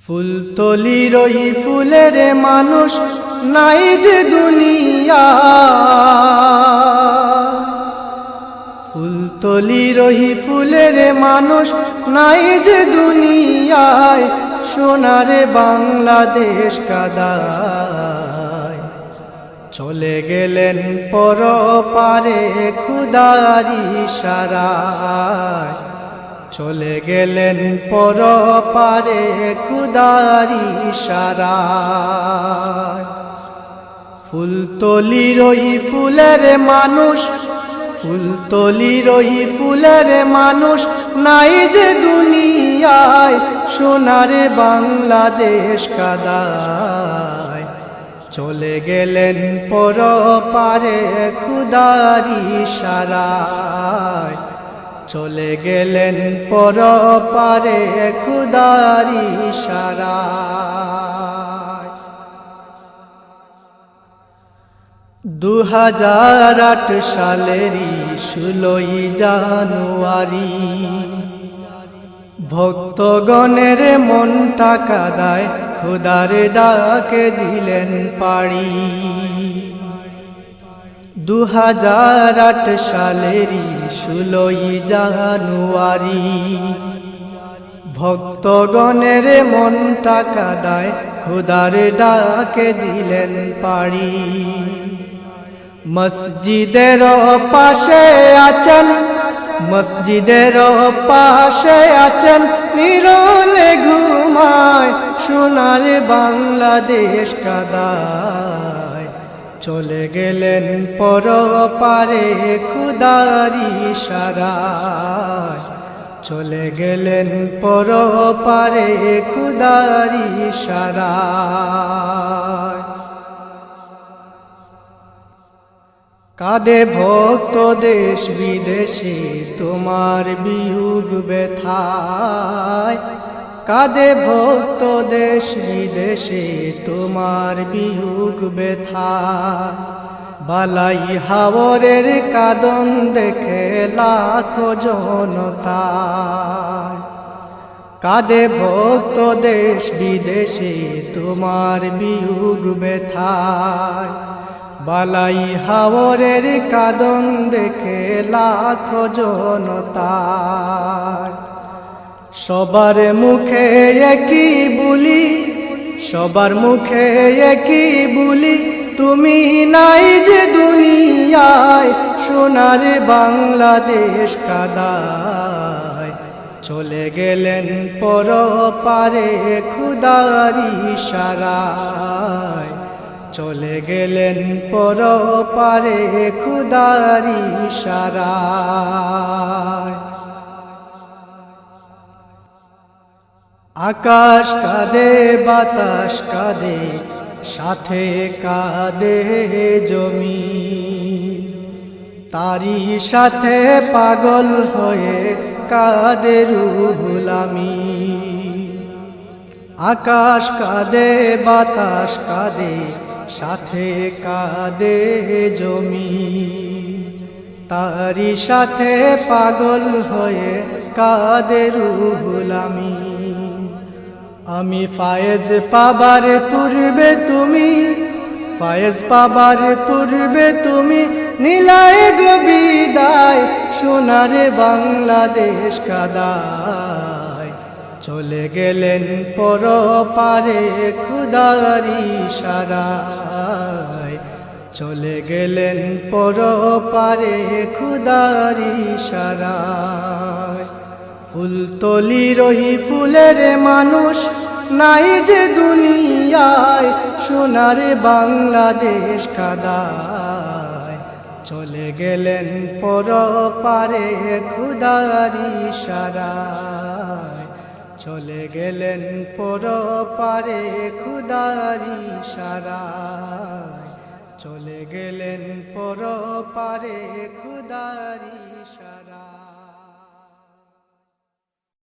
ফুলতলির ওই ফুলের মানুষ নাই যে দুনিয়া, ফুলতলির ওই ফুলের মানুষ নাই যে দুনিয়ায়, সোনার বাংলাদেশ কাদায় চলে গেলেন পরপারে খোদার ইশারায়, চলে গেলেন পরপারে খোদার ইশারায়। ফুলতলির ওই ফুলের মানুষ, ফুলতলির ওই ফুলের মানুষ নাই যে দুনিয়ায়, সোনার বাংলাদেশ কাদায় চলে গেলেন পরপারে খোদার ইশারায়, চলে গেলেন পরপারে খোদার ইশারায়। 2008 সালেরই 16 জানুয়ারি ভক্তগণের মনটা কাদায় খোদার ডাকে দিলেন পাড়ি। 2008 সালেরই 16 জানুয়ারি ভক্তগণের মনটা কাদায় খোদার ডাকে দিলেন পাড়ি। মসজিদের পাশে আছেন, মসজিদের পাশে আছেন নিরলে ঘুমায়, সোনার বাংলাদেশ কাদায় চলে গেলেন পরপারে খোদার ইশারায়, চলে গেলেন পরপারে খোদার ইশারায়। কাঁদে ভক্ত দেশ বিদেশে তোমার বিয়োগ ব্যথায়, কাঁদে ভক্ত দেশ বিদেশে তোমার বিয়োগ ব্যথায়। বালাই হাওরের কাঁদন দেখে লাখো জনতা, কাঁদে ভক্ত দেশ বিদেশে তোমার বিয়োগ ব্যথায়। বালাই হাওরের কাঁদন দেখে লাখো জনতা, সবার মুখে একই বুলি, সবার মুখে একই বুলি, তুমি নাই যে দুনিয়ায়, সোনার বাংলাদেশ কাদায় চলে গেলেন পরপারে খোদার ইশারায়, চলে গেলেন পরপারে খোদার ইশারায়। আকাশ কাঁদে বাতাস কাঁদে সাথে কাঁদে জমিন, তারই সাথে পাগল হয়ে কাঁদে রুহুল আমিন। আকাশ কাঁদে বাতাস কাঁদে সাথে কাঁদে জমিন, তারই সাথে পাগল হয়ে কাঁদে রুহুল আমিন। আমি ফায়েজ পাবার পূর্বে তুমি, ফায়েজ পাবার পূর্বে তুমি নিলায় গো বিদায়, সোনার বাংলাদেশ কাদায় চলে গেলেন পরপারে খোদার ইশারায়, চলে গেলেন পরপারে খোদার ইশারায়। ফুলতলির ওই ফুলের মানুষ নাই যে দুনিয়ায়, সোনার বাংলাদেশ কাদায় চলে গেলেন পরপারে খোদার ইশারায়, চলে গেলেন পরপারে খোদার ইশারায়, চলে গেলেন পরপারে খোদার ইশারায়।